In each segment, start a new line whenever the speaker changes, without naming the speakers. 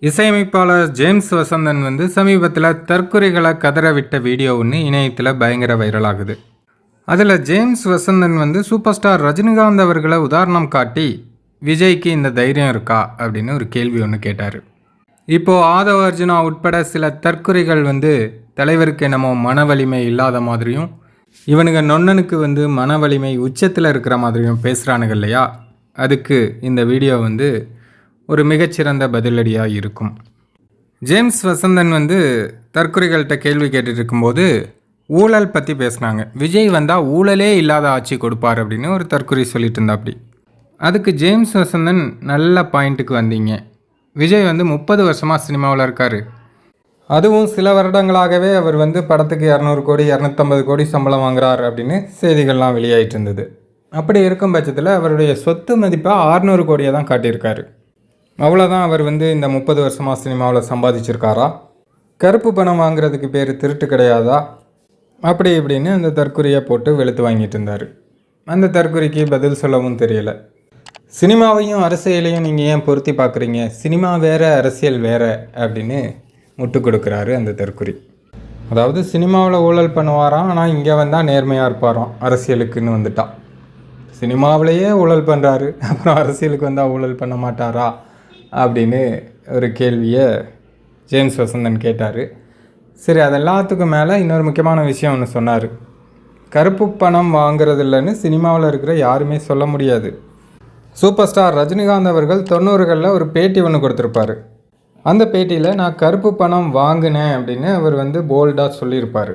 இசையமைப்பாளர் ஜேம்ஸ் வசந்தன் சமீபத்தில் தற்கொலைகளை கதறவிட்ட வீடியோ ஒன்று இணையத்தில் பயங்கர வைரலாகுது. அதில் James Vasanthan super star Rajinikanth அவர்களை உதாரணம் காட்டி விஜய்க்கு இந்த தைரியம் இருக்கா அப்படின்னு ஒரு கேள்வி ஒன்று கேட்டார். இப்போது ஆதவ அர்ஜுனா உட்பட சில தற்கொலைகள் தலைவருக்கு என்னமோ மன வலிமை இல்லாத மாதிரியும் இவனுங்க நொன்னனுக்கு மன வலிமை உச்சத்தில் இருக்கிற மாதிரியும் பேசுகிறானுங்க இல்லையா, அதுக்கு இந்த வீடியோ ஒரு மிகச்சிறந்த பதிலடியாக இருக்கும். ஜேம்ஸ் வசந்தன் தற்கொலைகள்கிட்ட கேள்வி கேட்டுட்டு இருக்கும்போது ஊழல் பற்றி பேசினாங்க. விஜய் வந்தால் ஊழலே இல்லாத ஆட்சி கொடுப்பார் அப்படின்னு ஒரு தற்கொலை சொல்லிட்டு இருந்தா. அப்படி அதுக்கு ஜேம்ஸ் வசந்தன் நல்ல பாயிண்ட்டுக்கு வந்தீங்க. விஜய் 30 வருஷமாக சினிமாவில் இருக்கார். அதுவும் சில வருடங்களாகவே அவர் படத்துக்கு 200 கோடி 250 கோடி சம்பளம் வாங்குறார் அப்படின்னு செய்திகள்லாம் வெளியாகிட்டு இருந்தது. அப்படி இருக்கும் பட்சத்தில் அவருடைய சொத்து மதிப்பாக 600 கோடியை தான் காட்டியிருக்காரு. அவ்வளோதான் அவர் இந்த 30 வருஷமாக சினிமாவில் சம்பாதிச்சிருக்காரா? கருப்பு பணம் வாங்குறதுக்கு பேர் திருட்டு கிடையாதா? அப்படி இப்படின்னு அந்த தற்கொலையை போட்டு வெளுத்து வாங்கிட்டு இருந்தார். அந்த தற்கொலைக்கு பதில் சொல்லவும் தெரியலை. சினிமாவையும் அரசியலையும் நீங்கள் ஏன் பொருத்தி பார்க்குறீங்க? சினிமா வேறு அரசியல் வேறு அப்படின்னு முட்டு கொடுக்குறாரு அந்த தற்கொலை. அதாவது சினிமாவில் ஊழல் பண்ணுவாராம், ஆனால் இங்கே வந்தால் நேர்மையாக இருப்பாராம். அரசியலுக்குன்னு வந்துட்டா சினிமாவிலேயே ஊழல் பண்ணுறாரு, அப்புறம் அரசியலுக்கு வந்தால் ஊழல் பண்ண மாட்டாரா அப்படின்னு ஒரு கேள்வியை ஜேம்ஸ் வசந்தன் கேட்டார். சரி, அது எல்லாத்துக்கும் மேலே இன்னொரு முக்கியமான விஷயம் ஒன்று சொன்னார். கருப்பு பணம் வாங்கிறது இல்லைன்னு சினிமாவில் இருக்கிற யாருமே சொல்ல முடியாது. சூப்பர் ஸ்டார் ரஜினிகாந்த் அவர்கள் 90களில் ஒரு பேட்டி ஒன்று கொடுத்துருப்பார். அந்த பேட்டியில் நான் கருப்பு பணம் வாங்கினேன் அப்படின்னு அவர் போல்டாக சொல்லியிருப்பார்.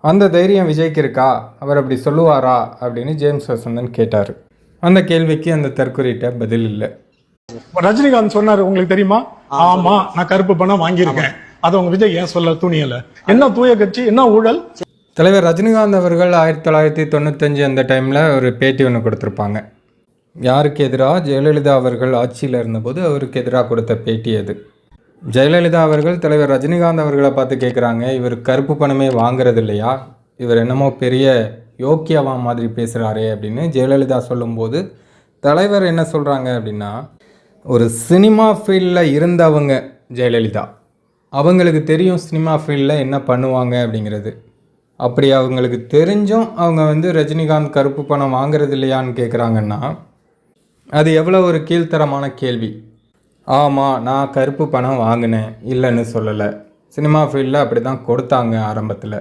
அந்த தைரியம் விஜய்க்கு இருக்கா? அவர் அப்படி சொல்லுவாரா அப்படின்னு ஜேம்ஸ் வசந்தன் கேட்டார். அந்த கேள்விக்கு அந்த தற்கொலைகிட்ட பதில் இல்லை.
ரஜினிகாந்த் சொன்னாரு, உங்களுக்கு தெரியுமா? ஆமா, நான் கருப்பு பணம் வாங்கியிருக்கேன். அதை உங்க விஜய் ஏன் சொல்ல துணியல? என்ன தூய கட்சி, என்ன ஊழல்?
தலைவர் ரஜினிகாந்த் அவர்கள் 1995 அந்த டைமில் ஒரு பேட்டி ஒன்று கொடுத்துருப்பாங்க. யாருக்கு எதிராக? ஜெயலலிதா அவர்கள் ஆட்சியில் இருந்தபோது அவருக்கு எதிராக கொடுத்த பேட்டி அது. ஜெயலலிதா அவர்கள் தலைவர் ரஜினிகாந்த் அவர்களை பார்த்து கேட்குறாங்க, இவர் கருப்பு பணமே வாங்கிறது இல்லையா? இவர் என்னமோ பெரிய யோக்கியவா மாதிரி பேசுகிறாரே அப்படின்னு ஜெயலலிதா சொல்லும்போது தலைவர் என்ன சொல்கிறாங்க அப்படின்னா, ஒரு சினிமா ஃபீல்டில் இருந்தவங்க ஜெயலலிதா, அவங்களுக்கு தெரியும் சினிமா ஃபீல்டில் என்ன பண்ணுவாங்க அப்படிங்கிறது. அப்படி அவங்களுக்கு தெரிஞ்சும் அவங்க ரஜினிகாந்த் கருப்பு பணம் வாங்கிறது இல்லையான்னு கேட்குறாங்கன்னா அது எவ்வளோ ஒரு கீழ்த்தரமான கேள்வி. ஆமாம், நான் கருப்பு பணம் வாங்கினேன், இல்லைன்னு சொல்லலை. சினிமா ஃபீல்டில் அப்படி தான் கொடுத்தாங்க ஆரம்பத்தில்.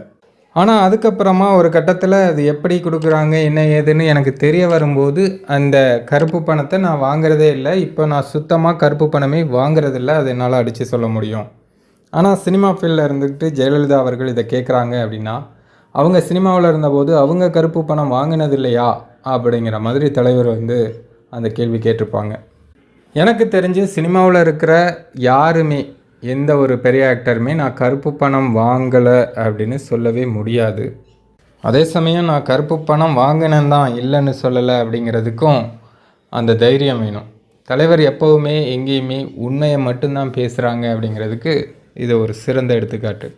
ஆனால் அதுக்கப்புறமா ஒரு கட்டத்தில் அது எப்படி கொடுக்குறாங்க என்ன ஏதுன்னு எனக்கு தெரிய வரும்போது அந்த கருப்பு பணத்தை நான் வாங்குறதே இல்லை. இப்போ நான் சுத்தமாக கருப்பு பணமே வாங்குறதில்ல, அது என்னால் அடித்து சொல்ல முடியும். ஆனால் சினிமா ஃபீல்டில் இருந்துக்கிட்டு ஜெயலலிதா அவர்கள் இதை கேட்குறாங்க அப்படின்னா அவங்க சினிமாவில் இருந்தபோது அவங்க கருப்பு பணம் வாங்கினது இல்லையா அப்படிங்கிற மாதிரி தலைவர் அந்த கேள்வி கேட்டிருப்பாங்க. எனக்கு தெரிஞ்சு சினிமாவில் இருக்கிற யாருமே, எந்த ஒரு பெரிய ஆக்டருமே நான் கருப்பு பணம் வாங்கலை அப்படின்னு சொல்லவே முடியாது. அதே சமயம் நான் கருப்பு பணம் வாங்கினேன் தான், இல்லைன்னு சொல்லலை அப்படிங்கிறதுக்கும் அந்த தைரியம் வேணும். தலைவர் எப்போவுமே எங்கேயுமே உண்மையை மட்டும்தான் பேசுகிறாங்க அப்படிங்கிறதுக்கு இது ஒரு சிறந்த எடுத்துக்காட்டு.